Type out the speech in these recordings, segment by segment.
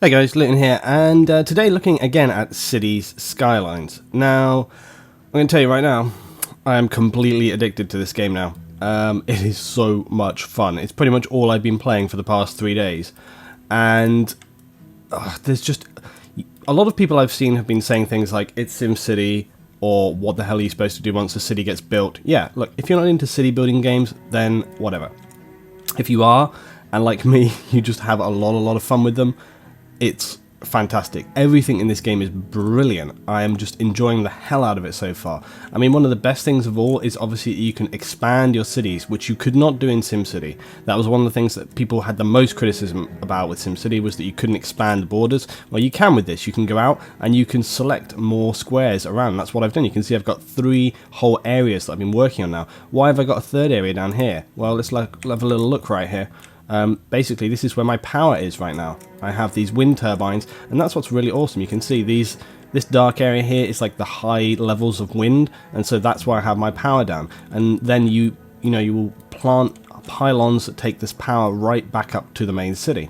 Hey guys, Luton here, and today looking again at Cities Skylines. Now, I'm going to tell you right now, I am completely addicted to this game now. It is so much fun. It's pretty much all I've been playing for the past 3 days, and there's just a lot of people I've seen have been saying things like, it's SimCity, or what the hell are you supposed to do once a city gets built? Yeah, look, if you're not into city building games, then whatever. If you are, and like me, you just have a lot of fun with them, it's fantastic. Everything in this game is brilliant. I am just enjoying the hell out of it so far. I mean, one of the best things of all is obviously you can expand your cities, which you could not do in SimCity. That was one of the things that people had the most criticism about with SimCity, was that you couldn't expand the borders. Well, you can with this. You can go out and you can select more squares around. That's what I've done. You can see I've got 3 whole areas that I've been working on now. Why have I got a 3rd area down here? Well, let's have a little look right here. Basically, this is where my power is right now. I have these wind turbines, and that's what's really awesome. You can see this dark area here is like the high levels of wind, and so that's where I have my power down. And then you will plant pylons that take this power right back up to the main city.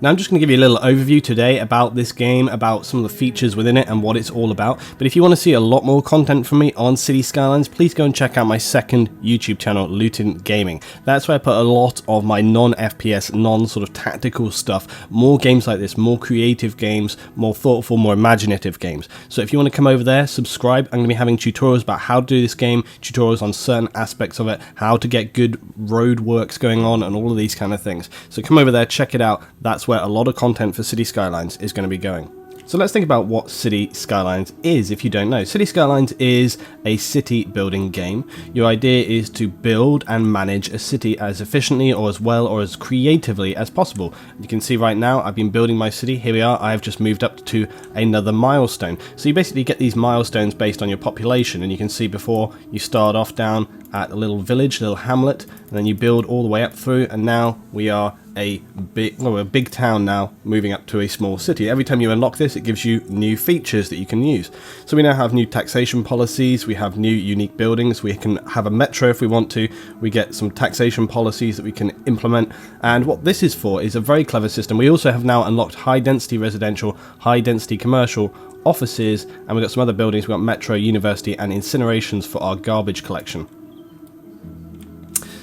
Now I'm just going to give you a little overview today about this game, about some of the features within it and what it's all about. But if you want to see a lot more content from me on City Skylines, please go and check out my second YouTube channel, Luton Gaming. That's where I put a lot of my non-FPS, non-sort of tactical stuff, more games like this, more creative games, more thoughtful, more imaginative games. So if you want to come over there, subscribe. I'm going to be having tutorials about how to do this game, tutorials on certain aspects of it, how to get good road works going on, and all of these kind of things. So come over there, check it out. That's where a lot of content for City Skylines is going to be going. So let's think about what City Skylines is, if you don't know. City Skylines is a city building game. Your idea is to build and manage a city as efficiently or as well or as creatively as possible. You can see right now I've been building my city. Here we are. I've just moved up to another milestone. So you basically get these milestones based on your population, and you can see before you start off down at a little village, a little hamlet, and then you build all the way up through, and now we are a big town now, moving up to a small city. Every time you unlock this, it gives you new features that you can use. So we now have new taxation policies, we have new unique buildings, we can have a metro if we want to, we get some taxation policies that we can implement, and what this is for is a very clever system. We also have now unlocked high density residential, high density commercial, offices, and we've got some other buildings. We've got metro, university, and incinerations for our garbage collection.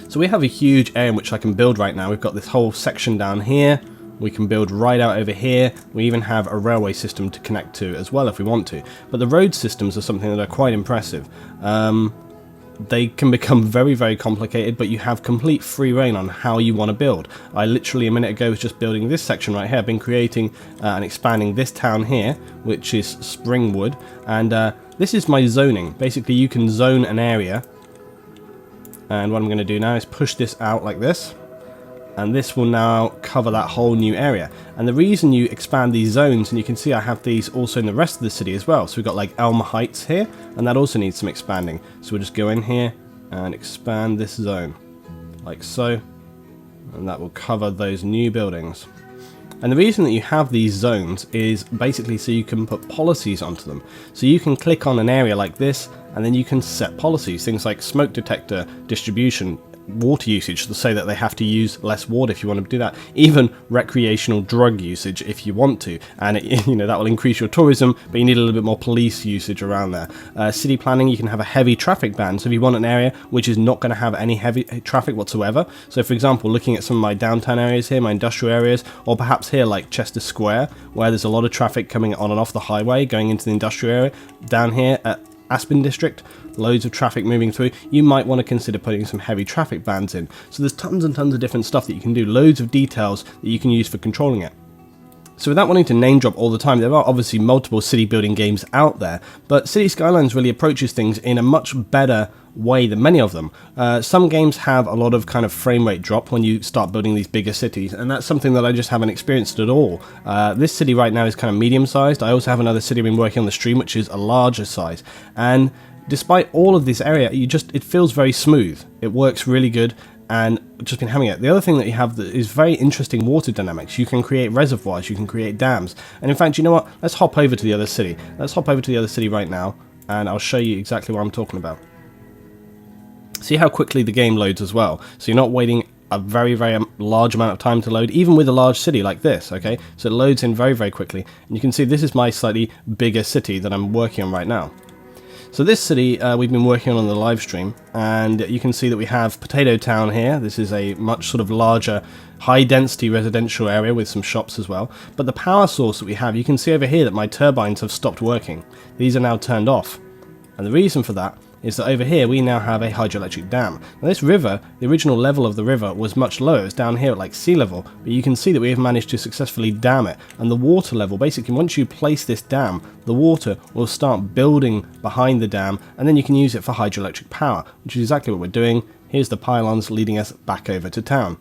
So we have a huge area in which I can build right now. We've got this whole section down here. We can build right out over here. We even have a railway system to connect to as well if we want to. But the road systems are something that are quite impressive. They can become very complicated, but you have complete free reign on how you want to build. I literally a minute ago was just building this section right here. I've been creating and expanding this town here, which is Springwood, and this is my zoning. Basically, you can zone an area. And what I'm going to do now is push this out like this, and this will now cover that whole new area. And the reason you expand these zones, and you can see I have these also in the rest of the city as well. So we've got like Elm Heights here, and that also needs some expanding. So we'll just go in here and expand this zone like so, and that will cover those new buildings. And the reason that you have these zones is basically so you can put policies onto them. So you can click on an area like this, and then you can set policies, things like smoke detector, distribution, water usage to say that they have to use less water if you want to do that, even recreational drug usage if you want to, and that will increase your tourism, but you need a little bit more police usage around there. City planning, you can have a heavy traffic ban, so if you want an area which is not going to have any heavy traffic whatsoever, so for example looking at some of my downtown areas here, my industrial areas, or perhaps here like Chester Square where there's a lot of traffic coming on and off the highway going into the industrial area, down here at Aspen District, loads of traffic moving through, you might want to consider putting some heavy traffic bans in. So there's tons and tons of different stuff that you can do, loads of details that you can use for controlling it. So without wanting to name drop all the time, there are obviously multiple city building games out there, but City Skylines really approaches things in a much better way than many of them. Some games have a lot of kind of frame rate drop when you start building these bigger cities, and that's something that I just haven't experienced at all. This city right now is kind of medium sized. I also have another city I've been working on the stream which is a larger size, and despite all of this area, it feels very smooth. It works really good, and just been having it. The other thing that you have that is very interesting water dynamics. You can create reservoirs, you can create dams, and in fact, you know what? Let's hop over to the other city. Let's hop over to the other city right now, and I'll show you exactly what I'm talking about. See how quickly the game loads as well. So you're not waiting a very, very large amount of time to load, even with a large city like this, okay? So it loads in very, very quickly. And you can see this is my slightly bigger city that I'm working on right now. So this city we've been working on the live stream, and you can see that we have Potato Town here. This is a much sort of larger, high-density residential area with some shops as well. But the power source that we have, you can see over here that my turbines have stopped working. These are now turned off. And the reason for that is that over here we now have a hydroelectric dam. Now this river, the original level of the river was much lower, it's down here at like sea level, but you can see that we have managed to successfully dam it, and the water level, basically once you place this dam, the water will start building behind the dam, and then you can use it for hydroelectric power, which is exactly what we're doing. Here's the pylons leading us back over to town.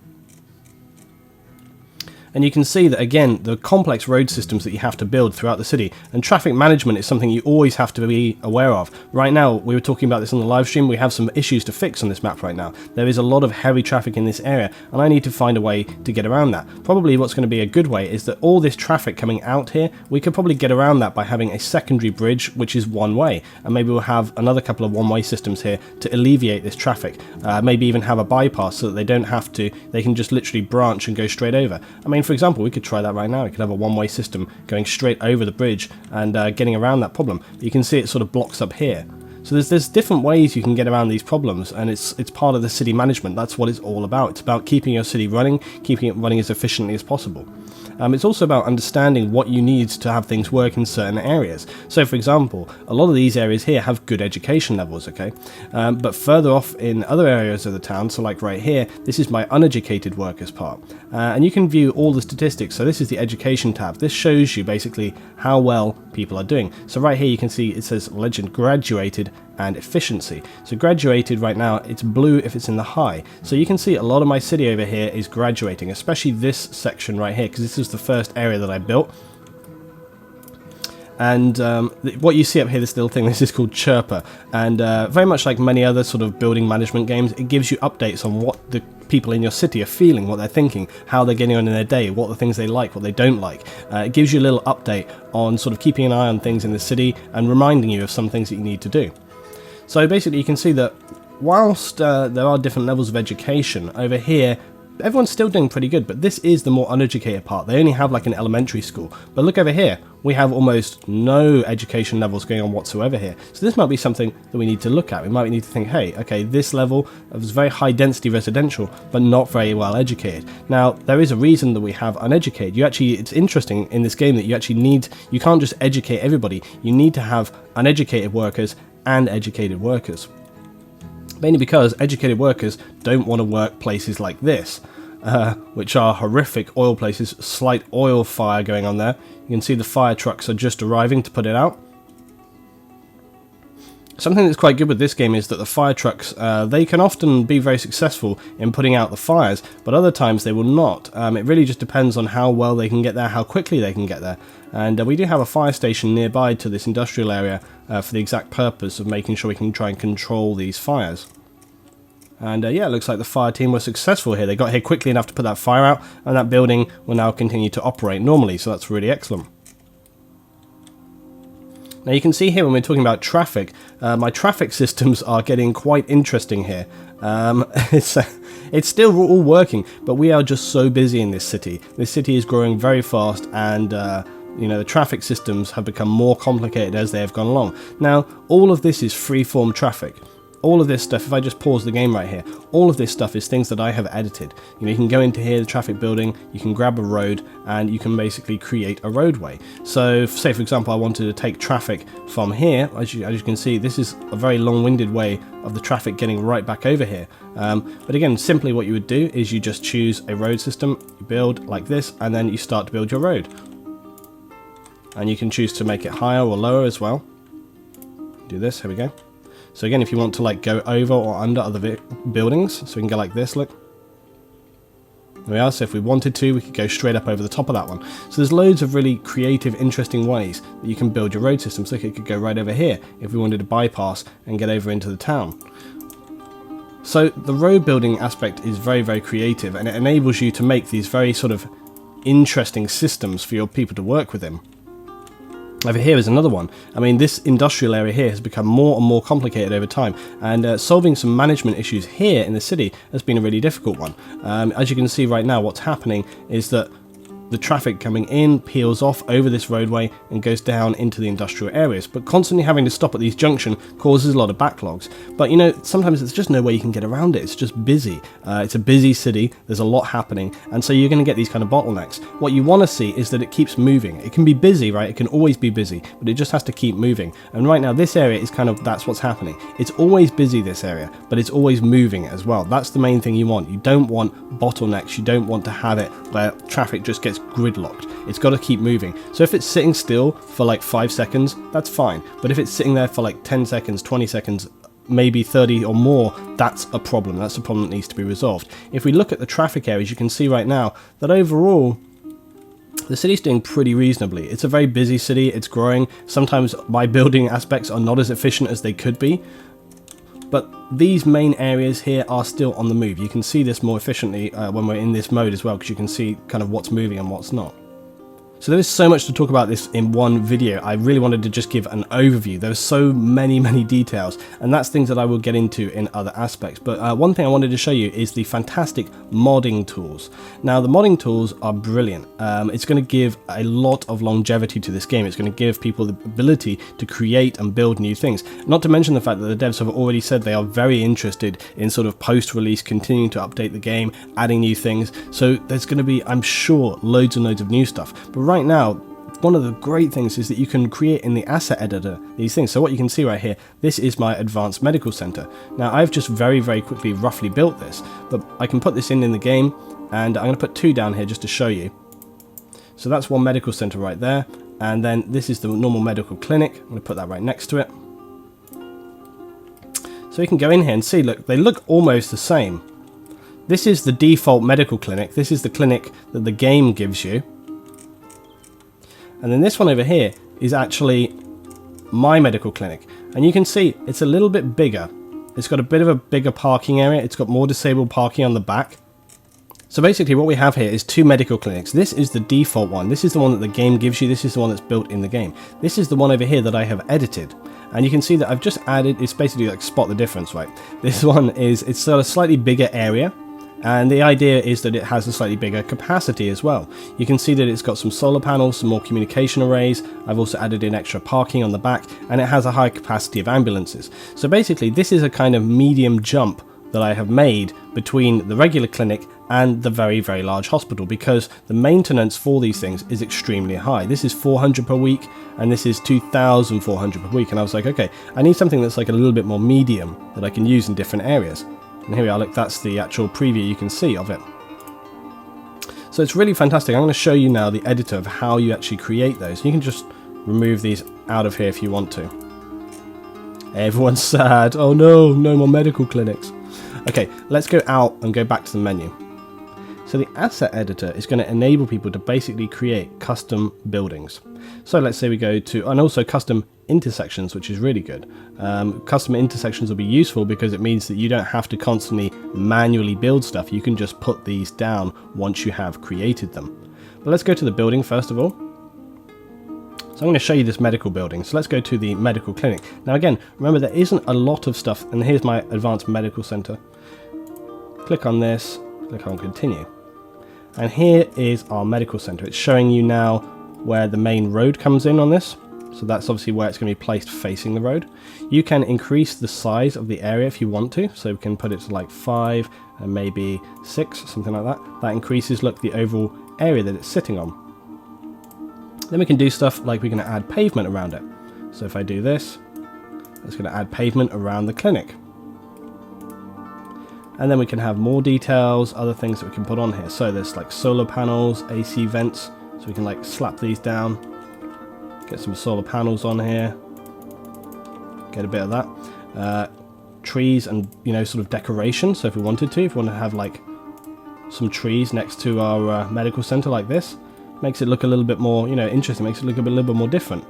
And you can see that, again, the complex road systems that you have to build throughout the city, and traffic management is something you always have to be aware of. Right now, we were talking about this on the live stream, we have some issues to fix on this map right now. There is a lot of heavy traffic in this area, and I need to find a way to get around that. Probably what's going to be a good way is that all this traffic coming out here, we could probably get around that by having a secondary bridge, which is one way, and maybe we'll have another couple of one-way systems here to alleviate this traffic. Maybe even have a bypass so that they don't have to, they can just literally branch and go straight over. I mean, for example, we could try that right now. We could have a one-way system going straight over the bridge and getting around that problem. You can see it sort of blocks up here. So there's different ways you can get around these problems, and it's part of the city management. That's what it's all about. It's about keeping your city running, keeping it running as efficiently as possible. It's also about understanding what you need to have things work in certain areas. So, for example, a lot of these areas here have good education levels, okay? But further off in other areas of the town, so like right here, this is my uneducated workers part. And you can view all the statistics. So this is the education tab. This shows you basically how well people are doing. So right here you can see it says legend graduated and efficiency. So graduated right now, it's blue if it's in the high. So you can see a lot of my city over here is graduating, especially this section right here, because this is the first area that I built. And what you see up here, this little thing, this is called Chirper, and very much like many other sort of building management games, it gives you updates on what the people in your city are feeling, what they're thinking, how they're getting on in their day, what the things they like, what they don't like. It gives you a little update on sort of keeping an eye on things in the city and reminding you of some things that you need to do. So basically you can see that whilst there are different levels of education, over here everyone's still doing pretty good, but this is the more uneducated part. They only have like an elementary school. But look over here, we have almost no education levels going on whatsoever here. So this might be something that we need to look at. We might need to think, hey, okay, this level is very high density residential, but not very well educated. Now, there is a reason that we have uneducated. It's interesting in this game that you can't just educate everybody. You need to have uneducated workers and educated workers. Mainly because educated workers don't want to work places like this, which are horrific oil places, slight oil fire going on there. You can see the fire trucks are just arriving to put it out. Something that's quite good with this game is that the fire trucks, they can often be very successful in putting out the fires, but other times they will not. It really just depends on how well they can get there, how quickly they can get there. And we do have a fire station nearby to this industrial area for the exact purpose of making sure we can try and control these fires. And yeah, it looks like the fire team was successful here. They got here quickly enough to put that fire out, and that building will now continue to operate normally, so that's really excellent. Now you can see here when we're talking about traffic, my traffic systems are getting quite interesting here. It's still all working, but we are just so busy in this city. This city is growing very fast, and you know, the traffic systems have become more complicated as they have gone along. Now, all of this is free-form traffic. All of this stuff, if I just pause the game right here, all of this stuff is things that I have edited. You know, you can go into here, the traffic building, you can grab a road, and you can basically create a roadway. So, say for example, I wanted to take traffic from here. As you can see, this is a very long-winded way of the traffic getting right back over here. But again, simply what you would do is you just choose a road system, you build like this, and then you start to build your road. And you can choose to make it higher or lower as well. Do this, here we go. So again, if you want to like go over or under other buildings, so we can go like this, look. There we are, so if we wanted to, we could go straight up over the top of that one. So there's loads of really creative, interesting ways that you can build your road systems. Look, it could go right over here if we wanted to bypass and get over into the town. So the road building aspect is very, very creative, and it enables you to make these very sort of interesting systems for your people to work within. Over here is another one. I mean, this industrial area here has become more and more complicated over time, and solving some management issues here in the city has been a really difficult one. As you can see right now, what's happening is that the traffic coming in peels off over this roadway and goes down into the industrial areas, but constantly having to stop at these junctions causes a lot of backlogs. But you know, sometimes there's just no way you can get around it. It's just busy. It's a busy city, there's a lot happening, and so you're going to get these kind of bottlenecks. What you want to see is that it keeps moving. It can be busy, right? It can always be busy, but it just has to keep moving. And right now this area is kind of, that's what's happening. It's always busy, this area, but it's always moving as well. That's the main thing you want. You don't want bottlenecks. You don't want to have it where traffic just gets gridlocked. It's got to keep moving. So if it's sitting still for like 5 seconds, that's fine. But if it's sitting there for like 10 seconds, 20 seconds, maybe 30 or more, that's a problem. That's a problem that needs to be resolved. If we look at the traffic areas, you can see right now that overall the city's doing pretty reasonably. It's a very busy city. It's growing. Sometimes my building aspects are not as efficient as they could be, but these main areas here are still on the move. You can see this more efficiently when we're in this mode as well, because you can see kind of what's moving and what's not. So there is so much to talk about this in one video. I really wanted to just give an overview. There are so many details, and that's things that I will get into in other aspects. But one thing I wanted to show you is the fantastic modding tools. Now, the modding tools are brilliant. It's going to give a lot of longevity to this game. It's going to give people the ability to create and build new things. Not to mention the fact that the devs have already said they are very interested in sort of post-release, continuing to update the game, adding new things. So there's going to be, I'm sure, loads and loads of new stuff. But right now, one of the great things is that you can create in the asset editor these things. So what you can see right here, this is my advanced medical center. Now I've just very quickly roughly built this, but I can put this in the game, and I'm going to put 2 down here just to show you. So that's one medical center right there, and then this is the normal medical clinic. I'm going to put that right next to it. So you can go in here and see, look, they look almost the same. This is the default medical clinic. This is the clinic that the game gives you. And then this one over here is actually my medical clinic. And you can see it's a little bit bigger. It's got a bit of a bigger parking area. It's got more disabled parking on the back. So basically what we have here is 2 medical clinics. This is the default one. This is the one that the game gives you. This is the one that's built in the game. This is the one over here that I have edited. And you can see that I've just added, it's basically like spot the difference, right? This one is, it's got a slightly bigger area. And the idea is that it has a slightly bigger capacity as well. You can see that it's got some solar panels, some more communication arrays. I've also added in extra parking on the back, and it has a high capacity of ambulances. So basically, this is a kind of medium jump that I have made between the regular clinic and the very large hospital, because the maintenance for these things is extremely high. This is 400 per week, and this is 2,400 per week. And I was like, okay, I need something that's like a little bit more medium that I can use in different areas. And here we are, look, that's the actual preview you can see of it. So it's really fantastic. I'm going to show you now the editor of how you actually create those. You can just remove these out of here if you want to. Everyone's sad. Oh no, no more medical clinics. Okay, let's go out and go back to the menu. So the asset editor is going to enable people to basically create custom buildings. So let's say we go to, and also custom intersections, which is really good. Custom intersections will be useful because it means that you don't have to constantly manually build stuff. You can just put these down once you have created them. But let's go to the building first of all. So I'm going to show you this medical building. So let's go to the medical clinic. Now again, remember there isn't a lot of stuff, and here's my advanced medical center. Click on this, click on continue. And here is our medical center. It's showing you now where the main road comes in on this. So that's obviously where it's going to be placed facing the road. You can increase the size of the area if you want to. So we can put it to like 5 and maybe 6, something like that. That increases, look, the overall area that it's sitting on. Then we can do stuff like we're going to add pavement around it. So if I do this, it's going to add pavement around the clinic. And then we can have more details, other things that we can put on here. So there's like solar panels, AC vents, so we can like slap these down, get some solar panels on here, get a bit of that. Trees and, you know, sort of decoration. So if we wanted to, if we want to have like some trees next to our medical center like this, makes it look a little bit more, you know, interesting, makes it look a little bit more different.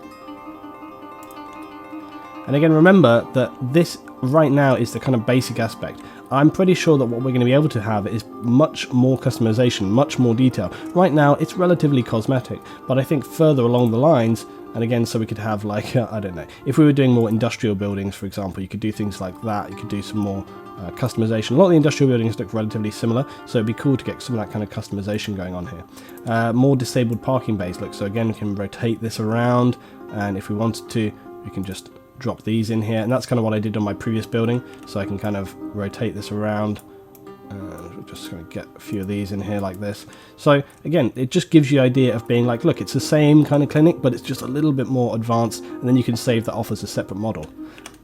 And again, remember that this right now is the kind of basic aspect. I'm pretty sure that what we're going to be able to have is much more customization, much more detail. Right now, it's relatively cosmetic, but I think further along the lines, And again, so we could have like, I don't know, if we were doing more industrial buildings, for example, you could do things like that. You could do some more customization. A lot of the industrial buildings look relatively similar, so it'd be cool to get some of that kind of customization going on here. More disabled parking bays, look, so again, we can rotate this around, and if we wanted to, we can just drop these in here, and that's kind of what I did on my previous building, so I can kind of rotate this around. We're just going to get a few of these in here like this. So again, it just gives you the idea of being like, look, it's the same kind of clinic, but it's just a little bit more advanced, and then you can save that off as a separate model.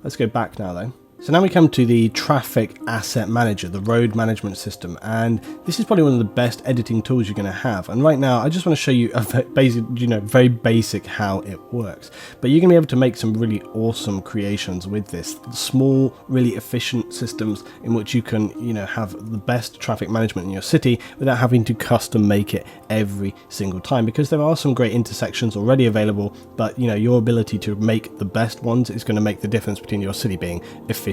Let's go back now though. So now we come to the Traffic Asset Manager, the road management system, and this is probably one of the best editing tools you're going to have. And right now, I just want to show you a basic, very basic how it works. But you're going to be able to make some really awesome creations with this. Small, really efficient systems in which you can, have the best traffic management in your city without having to custom make it every single time. Because there are some great intersections already available, but your ability to make the best ones is going to make the difference between your city being efficient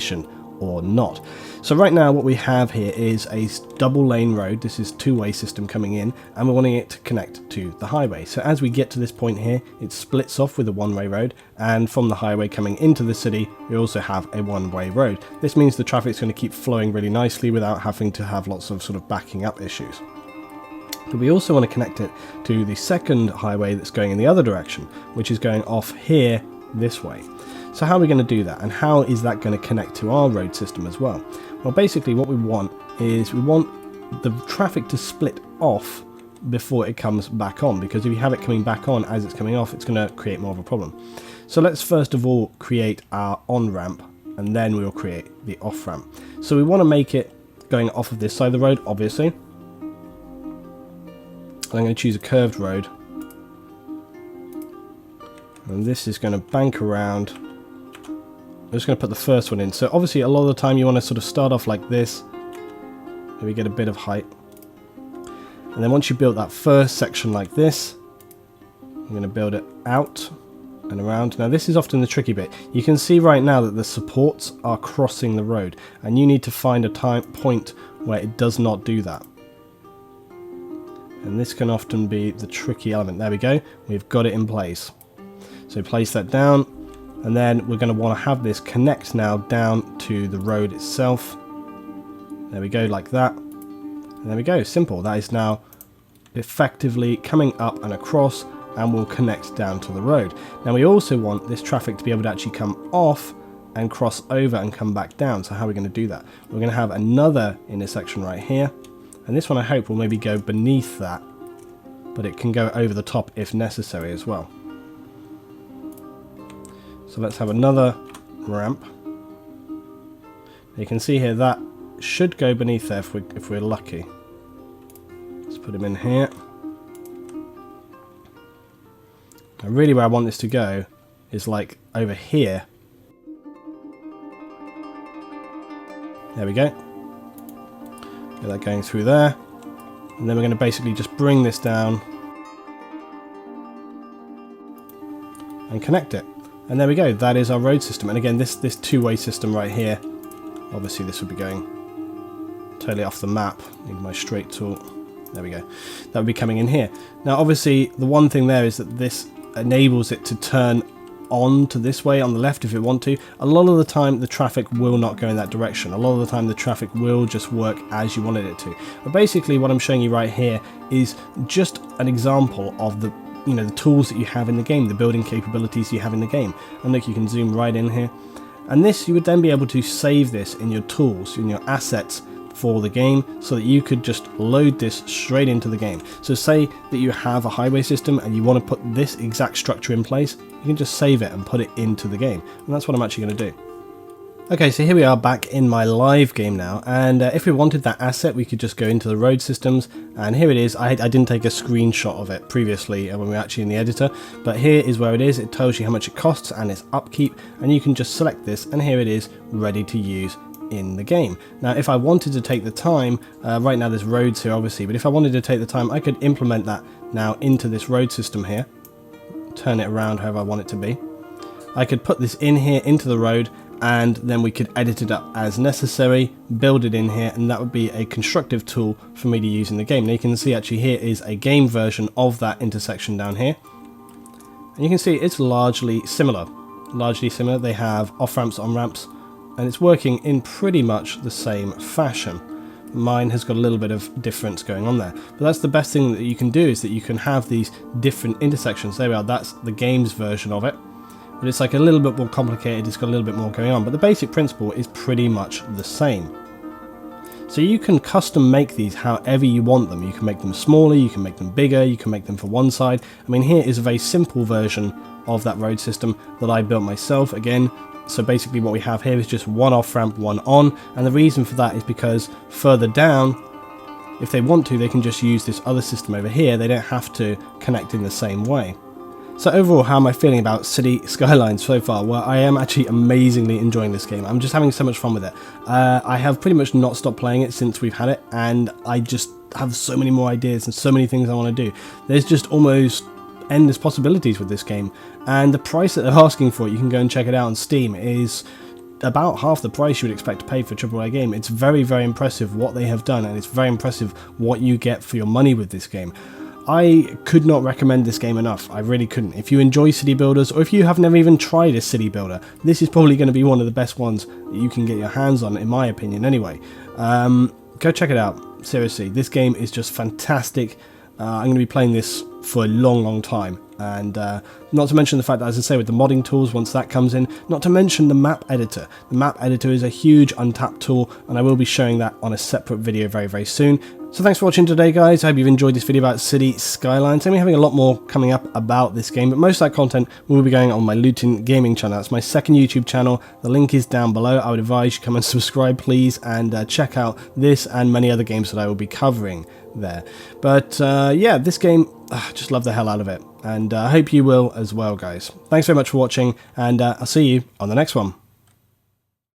or not. So right now what we have here is a double lane road. This is two-way system coming in, and we're wanting it to connect to the highway. So as we get to this point here, it splits off with a one-way road, and from the highway coming into the city, we also have a one-way road. This means the traffic's going to keep flowing really nicely without having to have lots of sort of backing up issues. But we also want to connect it to the second highway that's going in the other direction, which is going off here this way. So how are we going to do that, and how is that going to connect to our road system as well? Well, basically what we want is we want the traffic to split off before it comes back on, because if you have it coming back on as it's coming off, it's going to create more of a problem. So let's first of all create our on-ramp, and then we'll create the off-ramp. So we want to make it going off of this side of the road, obviously. And I'm going to choose a curved road, and this is going to bank around. I'm just going to put the first one in. So obviously a lot of the time you want to sort of start off like this. Maybe get a bit of height. And then once you build that first section like this, I'm going to build it out and around. Now this is often the tricky bit. You can see right now that the supports are crossing the road, and you need to find a point where it does not do that. And this can often be the tricky element. There we go. We've got it in place. So place that down. And then we're going to want to have this connect now down to the road itself. There we go, like that. And there we go, simple. That is now effectively coming up and across, and will connect down to the road. Now we also want this traffic to be able to actually come off and cross over and come back down. So how are we going to do that? We're going to have another intersection right here. And this one I hope will maybe go beneath that, but it can go over the top if necessary as well. So let's have another ramp. You can see here that should go beneath there if we're lucky. Let's put him in here. Now really where I want this to go is like over here. There we go. Get that going through there. And then we're going to basically just bring this down and connect it. And there we go, that is our road system. And again, this two-way system right here, obviously this would be going totally off the map. Need my straight tool. There we go. That would be coming in here. Now obviously the one thing there is that this enables it to turn on to this way on the left if it want to. A lot of the time the traffic will not go in that direction. A lot of the time the traffic will just work as you wanted it to. But basically what I'm showing you right here is just an example of the the tools that you have in the game, the building capabilities you have in the game. And look, you can zoom right in here. And this, you would then be able to save this in your tools, in your assets for the game, so that you could just load this straight into the game. So say that you have a highway system and you want to put this exact structure in place, you can just save it and put it into the game. And that's what I'm actually going to do. Okay, so here we are back in my live game now, and if we wanted that asset we could just go into the road systems, and here it is. I didn't take a screenshot of it previously when we were actually in the editor, but here is where it is. It tells you how much it costs and its upkeep, and you can just select this, and here it is ready to use in the game. Now if I wanted to take the time, right now there's roads here obviously, but if I wanted to take the time I could implement that now into this road system here, turn it around however I want it to be. I could put this in here into the road, and then we could edit it up as necessary, build it in here, and that would be a constructive tool for me to use in the game. Now you can see actually here is a game version of that intersection down here, And you can see it's largely similar. They have off-ramps, on-ramps, and it's working in pretty much the same fashion. Mine has got a little bit of difference going on there, but that's the best thing that you can do, is that you can have these different intersections. There we are, that's the game's version of it, but it's like a little bit more complicated, it's got a little bit more going on, but the basic principle is pretty much the same. So you can custom make these however you want them. You can make them smaller, you can make them bigger, you can make them for one side. I mean, here is a very simple version of that road system that I built myself again. So basically what we have here is just one off ramp, one on, and the reason for that is because further down, if they want to, they can just use this other system over here. They don't have to connect in the same way. So overall, how am I feeling about City Skylines so far? Well, I am actually amazingly enjoying this game. I'm just having so much fun with it. I have pretty much not stopped playing it since we've had it, and I just have so many more ideas and so many things I want to do. There's just almost endless possibilities with this game, and the price that they're asking for it, you can go and check it out on Steam, is about half the price you would expect to pay for a AAA game. It's very, very impressive what they have done, and it's very impressive what you get for your money with this game. I could not recommend this game enough. I really couldn't. If you enjoy city builders, or if you have never even tried a city builder, this is probably going to be one of the best ones that you can get your hands on, in my opinion anyway. Go check it out. Seriously, this game is just fantastic. I'm going to be playing this for a long, long time. And not to mention the fact that, as I say, with the modding tools, once that comes in, not to mention the map editor. The map editor is a huge untapped tool, and I will be showing that on a separate video very, very soon. So thanks for watching today, guys. I hope you've enjoyed this video about City Skylines. I'm going to be having a lot more coming up about this game, but most of that content will be going on my Luton Gaming channel. That's my second YouTube channel. The link is down below. I would advise you come and subscribe, please, and check out this and many other games that I will be covering there. But yeah, this game, I just love the hell out of it, and I hope you will as well, guys. Thanks very much for watching, and I'll see you on the next one.